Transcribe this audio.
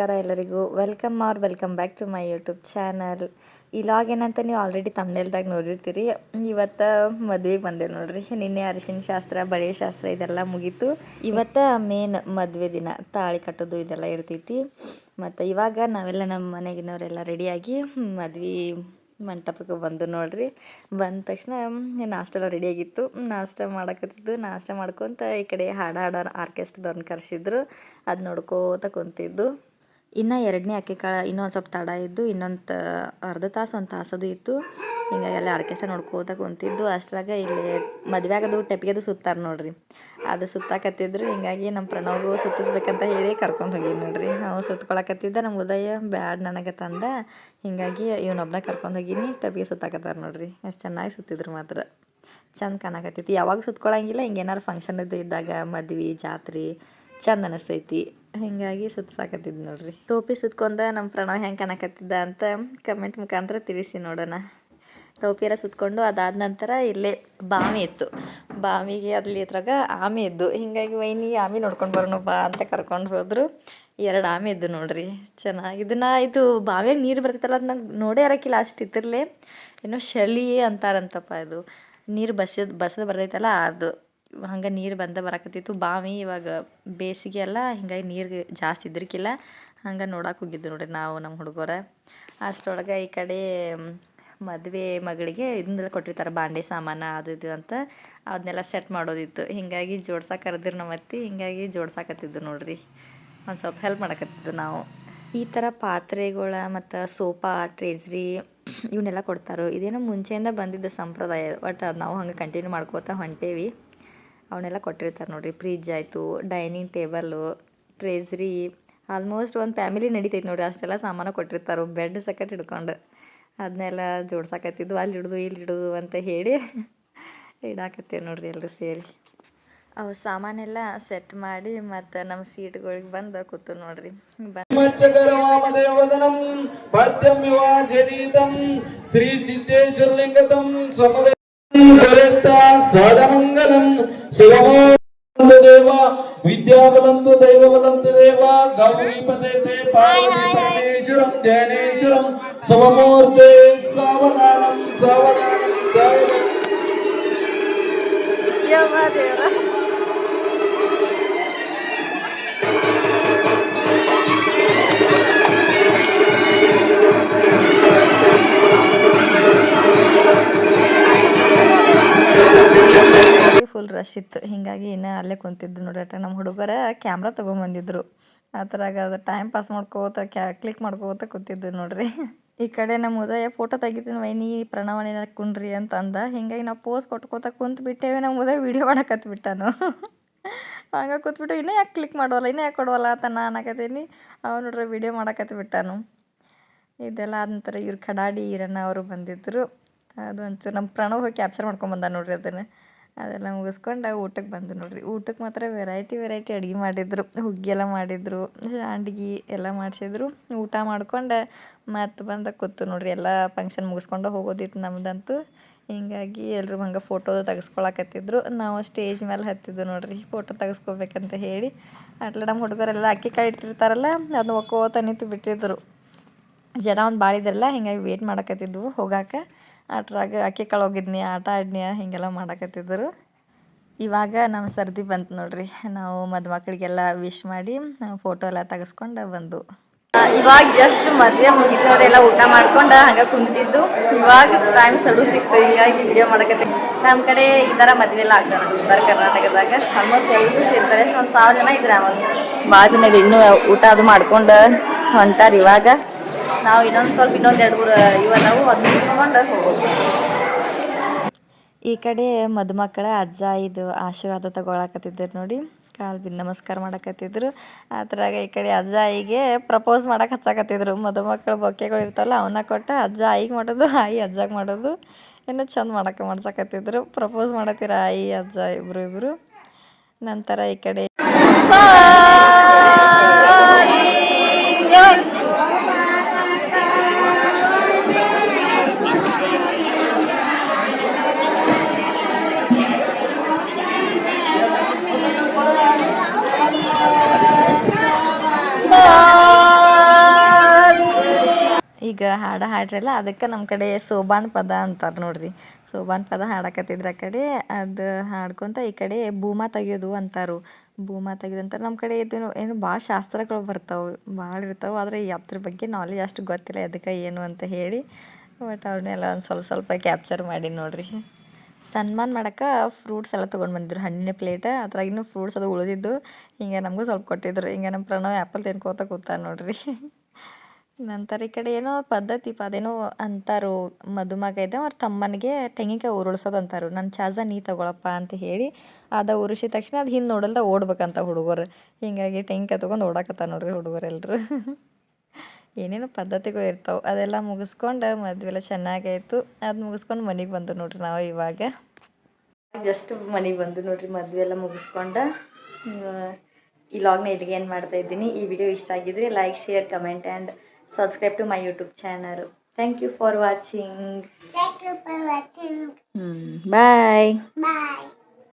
ನಮಸ್ಕಾರ ಎಲ್ಲರಿಗೂ. Welcome back to my YouTube channel. ಈ ಲಾಗ್ ಏನಂತ ನೀವು ಆಲ್ರೆಡಿ ತಮ್ನೇಲ್ದಾಗ ನೋಡಿರ್ತೀರಿ. ಇವತ್ತು ಮದ್ವೆಗೆ ಬಂದೇವೆ ನೋಡ್ರಿ. ನಿನ್ನೆ ಅರಿಶಿನ ಶಾಸ್ತ್ರ, ಬಳೆ ಶಾಸ್ತ್ರ ಇದೆಲ್ಲ ಮುಗೀತು. ಇವತ್ತು ಮೇನ್ ಮದುವೆ ದಿನ, ತಾಳಿ ಕಟ್ಟೋದು ಇದೆಲ್ಲ ಇರ್ತೈತಿ. ಮತ್ತು ಇವಾಗ ನಾವೆಲ್ಲ ನಮ್ಮ ಮನೆಗಿನವರೆಲ್ಲ ರೆಡಿಯಾಗಿ ಮದ್ವೆ ಮಂಟಪಕ್ಕೆ ಬಂದು ನೋಡ್ರಿ. ಬಂದ ತಕ್ಷಣ ನಾಷ್ಟ ಎಲ್ಲ ರೆಡಿಯಾಗಿತ್ತು. ನಾಷ್ಟ ಮಾಡಕತ್ತಿದ್ದು, ನಾಷ್ಟ ಮಾಡ್ಕೊತ ಈ ಕಡೆ ಹಾಡೋರು ಆರ್ಕೆಸ್ಟ್ರದವ್ರನ್ನ ಕರೆಸಿದ್ರು. ಅದು ನೋಡ್ಕೋತ ಕುಂತಿದ್ದು. ಇನ್ನು ಎರಡನೇ ಅಕ್ಕಿ ಕಾಳು ಇನ್ನೊಂದು ಸ್ವಲ್ಪ ತಡ ಇದ್ದು, ಇನ್ನೊಂದು ಅರ್ಧ ತಾಸು ಒಂದು ತಾಸದು ಇತ್ತು. ಹಿಂಗಾಗಿ ಅಲ್ಲಿ ಆರ್ಕೆಸ್ಟ್ರಾ ನೋಡ್ಕೋತ ಕುಂತಿದ್ದು. ಅಷ್ಟ್ರಾಗ ಇಲ್ಲಿ ಮದುವೆಯಾಗದು ಟೆಪ್ಗೆದು ಸುತ್ತಾರೆ ನೋಡ್ರಿ, ಅದು ಸುತ್ತಾಕತ್ತಿದ್ರು. ಹಿಂಗಾಗಿ ನಮ್ಮ ಪ್ರಣವ್ಗೂ ಸುತ್ತಿಸ್ಬೇಕಂತ ಹೇಳಿ ಕರ್ಕೊಂಡು ಹೋಗಿ ನೋಡ್ರಿ. ನಾವು ಸುತ್ಕೊಳಕತ್ತಿದ್ದ, ನಮ್ಮ ಉದಯ ಬ್ಯಾಡ್ ನನಗೆ ತಂದ. ಹಿಂಗಾಗಿ ಇವನೊಬ್ಬನ ಕರ್ಕೊಂಡು ಹೋಗಿನಿ. ಟೆಪ್ಗೆ ಸುತ್ತಾಕತ್ತಾರೆ ನೋಡ್ರಿ. ಅಷ್ಟು ಚೆನ್ನಾಗಿ ಸುತ್ತಿದ್ರು, ಮಾತ್ರ ಚಂದ ಕಾಣಕತ್ತೈತಿ. ಯಾವಾಗ ಸುತ್ಕೊಳಂಗಿಲ್ಲ, ಹಿಂಗೇನಾರು ಫಂಕ್ಷನ್ ಇದ್ದಾಗ, ಮದ್ವೆ ಜಾತ್ರೆ ಚಂದ ಅನಿಸ್ತೈತಿ. ಹಿಂಗಾಗಿ ಸುತ್ತಾಕತ್ತಿದ್ದು ನೋಡ್ರಿ. ಟೋಪಿ ಸುತ್ಕೊಂಡ ನಮ್ಮ ಪ್ರಣವ್ ಹೆಂಗೆ ಕಾಣಕತ್ತಿದ್ದ ಅಂತ ಕಮೆಂಟ್ ಮುಖಾಂತರ ತಿಳಿಸಿ ನೋಡೋಣ. ಟೋಪಿ ಎಲ್ಲ ಸುತ್ಕೊಂಡು ಅದಾದ ನಂತರ ಇಲ್ಲೇ ಬಾವಿ ಇತ್ತು. ಬಾವಿಗೆ ಅಲ್ಲಿ ಹತ್ರಾಗ ಆಮೆ ಇದ್ದು. ಹಿಂಗಾಗಿ ವೈನಿ ಆಮೆ ನೋಡ್ಕೊಂಡು ಬರೋಣ ಬಾ ಅಂತ ಕರ್ಕೊಂಡು ಹೋದ್ರು. 2 ಆಮೆ ಇದ್ದು ನೋಡ್ರಿ. ಚೆನ್ನಾಗಿದ್ದನ್ನ ಇದು ಬಾವಿಯಾಗ ನೀರು ಬರ್ತೈತಲ್ಲ, ಅದು ನಂಗೆ ನೋಡೇ ಇರೋಕ್ಕಿಲ್ಲ ಅಷ್ಟು ಇತ್ತಿರಲೇ. ಏನೋ ಶಳಿ ಅಂತಾರಂತಪ್ಪ, ಇದು ನೀರು ಬಸದು ಬರ್ತೈತಲ್ಲ ಅದು. ಹಂಗೆ ನೀರು ಬರಾಕತ್ತಿತ್ತು. ಬಾವಿ ಇವಾಗ ಬೇಸಿಗೆ ಅಲ್ಲ, ಹಿಂಗಾಗಿ ನೀರು ಜಾಸ್ತಿ ಇದ್ರಕ್ಕಿಲ್ಲ. ಹಂಗೆ ನೋಡಕ್ಕೆ ಹೋಗಿದ್ದು ನೋಡ್ರಿ ನಾವು ನಮ್ಮ ಹುಡುಗರ. ಅಷ್ಟರೊಳಗೆ ಈ ಕಡೆ ಮದುವೆ ಮಗಳಿಗೆ ಇದನ್ನೆಲ್ಲ ಕೊಟ್ಟಿರ್ತಾರೆ, ಬಾಂಡೆ ಸಾಮಾನು ಅದು ಇದು ಅಂತ. ಅದನ್ನೆಲ್ಲ ಸೆಟ್ ಮಾಡೋದಿತ್ತು. ಹಿಂಗಾಗಿ ಜೋಡ್ಸಕ್ಕೆ ಕರೆದಿರು ನಮ್ಮ ಅತ್ತಿ. ಹಿಂಗಾಗಿ ಜೋಡ್ಸಾಕತ್ತಿದ್ದು ನೋಡ್ರಿ. ಒಂದು ಸ್ವಲ್ಪ ಹೆಲ್ಪ್ ಮಾಡಕತ್ತಿದ್ದು ನಾವು. ಈ ಥರ ಪಾತ್ರೆಗಳ ಮತ್ತು ಸೋಫಾ, ಟ್ರೇಜ್ರಿ ಇವನ್ನೆಲ್ಲ ಕೊಡ್ತಾರೆ. ಇದೇನೋ ಮುಂಚೆಯಿಂದ ಬಂದಿದ್ದ ಸಂಪ್ರದಾಯ. ಬಟ್ ಅದು ನಾವು ಹಂಗೆ ಕಂಟಿನ್ಯೂ ಮಾಡ್ಕೋತಾ ಹೊಂಟೇವಿ. ಅವನ್ನೆಲ್ಲ ಕೊಟ್ಟಿರ್ತಾರೆ ನೋಡಿರಿ. ಫ್ರಿಜ್ ಆಯಿತು, ಡೈನಿಂಗ್ ಟೇಬಲ್ಲು, ಟ್ರೇಜ್ರಿ, ಆಲ್ಮೋಸ್ಟ್ ಒಂದು ಫ್ಯಾಮಿಲಿ ನಡೀತೈತೆ ನೋಡಿರಿ. ಅಷ್ಟೆಲ್ಲ ಸಾಮಾನು ಕೊಟ್ಟಿರ್ತಾರೆ, ಬೆಡ್ ಸಕಟ್ ಹಿಡ್ಕೊಂಡು. ಅದನ್ನೆಲ್ಲ ಜೋಡ್ಸಾಕತ್ತಿದ್ದು, ಅಲ್ಲಿ ಹಿಡಿದು ಇಲ್ಲಿ ಹಿಡಿದು ಅಂತ ಹೇಳಿ ಇಡಾಕತ್ತೇವೆ ನೋಡ್ರಿ ಎಲ್ಲರೂ ಸೇರಿ. ಅವು ಸಾಮಾನೆಲ್ಲ ಸೆಟ್ ಮಾಡಿ ಮತ್ತು ನಮ್ಮ ಸೀಟ್ಗಳಿಗೆ ಬಂದು ಕೂತು ನೋಡ್ರಿ. ಶ್ರೀ ಸಿದ್ದೇಶ್ವರಲಿಂಗತಂ ಸದಮಂಗಲಂ ದೇವ ವಿದ್ಯಾಬಲಂತು ದೈವಬಲಂತು ದೇವ ಗೌರೀಪತೆ ಪಾರ್ವತಿ ಪರಮೇಶ್ವರಂ ಧ್ಯಾನೇಶ್ವರಂ ಸ್ವಮೂರ್ತೆ ಸಾವಧಾನಂ ಸಾವಧಾನಂ ಸಾವಧಾನಂ. ಫುಲ್ ರಶ್ ಇತ್ತು. ಹಿಂಗಾಗಿ ಇನ್ನೂ ಅಲ್ಲೇ ಕುಂತಿದ್ದು ನೋಡ್ರಿ. ನಮ್ಮ ಹುಡುಗರ ಕ್ಯಾಮ್ರಾ ತೊಗೊಂಬಂದಿದ್ರು. ಆ ಥರಾಗ ಅದು ಟೈಮ್ ಪಾಸ್ ಮಾಡ್ಕೋತ ಕ್ಲಿಕ್ ಮಾಡ್ಕೋತ ಕೂತಿದ್ದು ನೋಡ್ರಿ. ಈ ಕಡೆ ನಮ್ಮ ಉದಯ ಫೋಟೋ ತೆಗಿತೀನಿ ವೈನಿ ಪ್ರಣವಣಿನ ಕುಂಡ್ರಿ ಅಂತ ಅಂದ. ಹಿಂಗಾಗಿ ನಾವು ಪೋಸ್ ಕೊಟ್ಕೋತ ಕುಂತು ಬಿಟ್ಟೇವೆ. ನಮ್ಮ ಉದಯ ವೀಡಿಯೋ ಮಾಡಕತ್ಬಿಟ್ಟಾನು. ಹಂಗೆ ಕೂತ್ಬಿಟ್ಟು ಇನ್ನೂ ಯಾಕೆ ಕ್ಲಿಕ್ ಮಾಡೋಲ್ಲ, ಇನ್ನೂ ಯಾಕೆ ಕೊಡೋಲ್ಲ ಅಂತ ನಾನು ಅನ್ನಕತ್ತೀನಿ. ಅವ್ನು ನೋಡ್ರಿ ವೀಡಿಯೋ ಮಾಡಕತ್ಬಿಟ್ಟಾನು. ಇದೆಲ್ಲ ಆದ ನಂತರ ಇವ್ರು ಕಡಾಡಿ ಈರಣ್ಣ ಅವರು ಬಂದಿದ್ದರು. ಅದು ಒಂಚೂರು ನಮ್ಮ ಪ್ರಣವ್ ಹೋಗಿ ಕ್ಯಾಪ್ಚರ್ ಮಾಡ್ಕೊಂಬಂದ ನೋಡ್ರಿ ಅದನ್ನು. ಅದೆಲ್ಲ ಮುಗಿಸ್ಕೊಂಡು ಊಟಕ್ಕೆ ಬಂದು ನೋಡ್ರಿ. ಊಟಕ್ಕೆ ಮಾತ್ರ ವೆರೈಟಿ ಅಡುಗೆ ಮಾಡಿದ್ರು. ಹುಗ್ಗಿ ಎಲ್ಲ ಮಾಡಿದ್ರು, ಶಾಂಡ್ಗಿ ಎಲ್ಲ ಮಾಡಿಸಿದ್ರು. ಊಟ ಮಾಡ್ಕೊಂಡು ಮತ್ತು ಬಂದು ಕೂತು ನೋಡ್ರಿ. ಎಲ್ಲ ಫಂಕ್ಷನ್ ಮುಗಿಸ್ಕೊಂಡು ಹೋಗೋದಿತ್ತು ನಮ್ದಂತೂ. ಹಿಂಗಾಗಿ ಎಲ್ಲರೂ ಹಂಗೆ ಫೋಟೋ ತೆಗೆಸ್ಕೊಳಕತ್ತಿದ್ರು. ನಾವು ಸ್ಟೇಜ್ ಮೇಲೆ ಹತ್ತಿದ್ದು ನೋಡ್ರಿ, ಫೋಟೋ ತೆಗೆಸ್ಕೋಬೇಕಂತ ಹೇಳಿ. ಅಟ್ಲ ನಮ್ಮ ಹುಡುಗರೆಲ್ಲ ಅಕ್ಕಿ ಕಾಳು ಇಟ್ಟಿರ್ತಾರಲ್ಲ, ಅದನ್ನ ಒಕ್ಕೋತ ನಿಂತು ಬಿಟ್ಟಿದ್ರು. ಜನ ಒಂದು ಭಾಳ ಇದ್ರಲ್ಲ, ಹಿಂಗಾಗಿ ವೇಟ್ ಮಾಡಕತ್ತಿದ್ವು ಹೋಗಾಕ. ಅಟ್ರಾಗ ಅಕ್ಕಿ ಕಾಳು ಹೋಗಿದ್ನಿ, ಆಟ ಆಡ್ನಿ, ಹೀಗೆಲ್ಲ ಮಾಡಕತ್ತಿದ್ರು. ಇವಾಗ ನಮ್ಮ ಸರ್ದಿ ಬಂತು ನೋಡ್ರಿ. ನಾವು ಮದುಮಕ್ಕಳಿಗೆಲ್ಲ ವಿಶ್ ಮಾಡಿ ಫೋಟೋ ಎಲ್ಲ ತೆಗೆಸ್ಕೊಂಡು ಬಂದು ಇವಾಗ ಜಸ್ಟ್ ಮದುವೆ ಮುಗಿತು ನೋಡಿ. ಎಲ್ಲ ಊಟ ಮಾಡ್ಕೊಂಡು ಹಂಗೆ ಕುಂತಿದ್ದು. ಇವಾಗ ಟೈಮ್ ಸಡು ಸಿಕ್ತು, ಹಿಂಗಾಗಿ ವಿಡಿಯೋ ಮಾಡಕತ್ತೀವಿ. ನಮ್ಮ ಕಡೆ ಈ ಥರ ಮದುವೆ ಎಲ್ಲ ಆಗ್ತಾರೆ ಉತ್ತರ ಕರ್ನಾಟಕದಾಗ. ಆಲ್ಮೋಸ್ಟ್ ಎಲ್ಲರೂ ಸೇರ್ತಾರೆ. ಎಷ್ಟು 1000 ಜನ ಇದ್ರೆ ಭಾಳ ಜನ ಇದೆ. ಇನ್ನೂ ಊಟ ಅದು ಮಾಡ್ಕೊಂಡು ಹೊಂಟಾರ. ಇವಾಗ ನಾವು ಇನ್ನೊಂದು 2-3 ಇವನ್ನವು ಅದು ಮುಗಿಸ್ಕೊಂಡು ಹೋಗೋದು. ಈ ಕಡೆ ಮದುಮಕ್ಕಳ ಅಜ್ಜ ಇದು ಆಶೀರ್ವಾದ ತಗೊಳಕತ್ತಿದ್ರು ನೋಡಿ. ಕಾಲು ಬಿದ್ದು ನಮಸ್ಕಾರ ಮಾಡಕತ್ತಿದ್ರು. ಆ ಥರಾಗ ಈ ಕಡೆ ಅಜ್ಜ ಆಯಿಗೆ ಪ್ರಪೋಸ್ ಮಾಡಕ್ಕೆ ಹಚ್ಚಾಕತ್ತಿದ್ರು. ಮದುಮಕ್ಕಳು ಬೊಕ್ಕೆಗಳು ಇರ್ತಾವಲ್ಲ, ಅವನ್ನ ಕೊಟ್ಟು ಅಜ್ಜ ಆಯಿಗೆ ಮಾಡೋದು, ಆಯಿ ಅಜ್ಜಾಗ ಮಾಡೋದು. ಇನ್ನೂ ಚಂದ ಮಾಡ್ಸಕತ್ತಿದ್ರು. ಪ್ರಪೋಸ್ ಮಾಡತ್ತೀರ ಆಯಿ ಅಜ್ಜ ಇಬ್ಬರು. ನಂತರ ಈ ಕಡೆ ಈಗ ಹಾಡ್ರಲ್ಲ ಅದಕ್ಕೆ ನಮ್ಮ ಕಡೆ ಸೋಬಾನ್ ಪದ ಅಂತಾರೆ ನೋಡ್ರಿ. ಸೋಬಾನ್ ಪದ ಹಾಡಕತ್ತಿದ್ರು ಆ ಕಡೆ, ಅದು ಹಾಡ್ಕೊತ ಈ ಕಡೆ ಬೂಮ ತೆಗಿಯೋದು ಅಂತಾರು. ಬೂಮ ತೆಗೆದು ಅಂತಾರೆ. ನಮ್ಮ ಕಡೆ ಇದು ಏನು ಭಾಳ ಶಾಸ್ತ್ರಗಳು ಬರ್ತಾವೆ, ಭಾಳ ಇರ್ತಾವೆ. ಆದರೆ ಅದ್ರ ಬಗ್ಗೆ ನಾಲೆಜ್ ಅಷ್ಟು ಗೊತ್ತಿಲ್ಲ, ಅದಕ್ಕೆ ಏನು ಅಂತ ಹೇಳಿ. ಬಟ್ ಅವ್ರನ್ನೆಲ್ಲ ಒಂದು ಸ್ವಲ್ಪ ಸ್ವಲ್ಪ ಕ್ಯಾಪ್ಚರ್ ಮಾಡಿ ನೋಡ್ರಿ. ಸನ್ಮಾನ ಮಾಡಕ್ಕೆ ಫ್ರೂಟ್ಸ್ ಎಲ್ಲ ತೊಗೊಂಡು ಬಂದಿದ್ರು, ಹಣ್ಣಿನ ಪ್ಲೇಟ್, ಅದ್ರಾಗಿನೂ ಫ್ರೂಟ್ಸ್ ಅದು ಉಳಿದಿದ್ದು. ಹಿಂಗೆ ನಮಗೂ ಸ್ವಲ್ಪ ಕೊಟ್ಟಿದ್ರು. ಹಿಂಗೆ ನಮ್ಮ ಪ್ರಣವ್ ಆ್ಯಪಲ್ ತಿನ್ಕೋತ ಕೂತ ನೋಡ್ರಿ. ನಂತರ ಈ ಕಡೆ ಏನೋ ಪದ್ಧತಿ ಅದೇನೋ ಅಂತಾರು, ಮದುಮಗ ಇದೆ ಅವ್ರ ತಮ್ಮನಿಗೆ ತೆಂಗಿನಕಾಯಿ ಉರುಳ್ಸೋದು ಅಂತಾರು. ನನ್ನ ಚಾರ್ಜ ನೀ ತಗೊಳಪ್ಪ ಅಂತ ಹೇಳಿ ಅದ ಉರುಳಿಸಿದ ತಕ್ಷಣ ಅದು ಹಿಂದೆ ನೋಡಲ್ದ ಓಡ್ಬೇಕಂತ ಹುಡುಗರು. ಹೀಗಾಗಿ ತೆಂಗಿನಕಾಯಿ ತೊಗೊಂಡು ಓಡಾಕತ್ತ ನೋಡ್ರಿ ಹುಡುಗರೆಲ್ಲರೂ. ಏನೇನೋ ಪದ್ಧತಿಗಳು ಇರ್ತಾವೆ, ಅದೆಲ್ಲ ಮುಗಿಸ್ಕೊಂಡು ಮದುವೆ ಎಲ್ಲ ಚೆನ್ನಾಗಾಯಿತು. ಅದು ಮುಗಿಸ್ಕೊಂಡು ಮನೆಗೆ ಬಂದು ನೋಡ್ರಿ ನಾವು ಇವಾಗ. ಜಸ್ಟ್ ಮನೆಗೆ ಬಂದು ನೋಡ್ರಿ ಮದುವೆ ಎಲ್ಲ ಮುಗಿಸ್ಕೊಂಡು. ಈ ಲಾಗ್ನ ಇಲ್ಲಿಗೆ ಏನು ಮಾಡ್ತಾ ಇದ್ದೀನಿ. ಈ ವಿಡಿಯೋ ಇಷ್ಟ ಆಗಿದ್ರೆ like, share, comment and subscribe to my YouTube channel. Thank you for watching. Thank you for watching. Bye. Bye.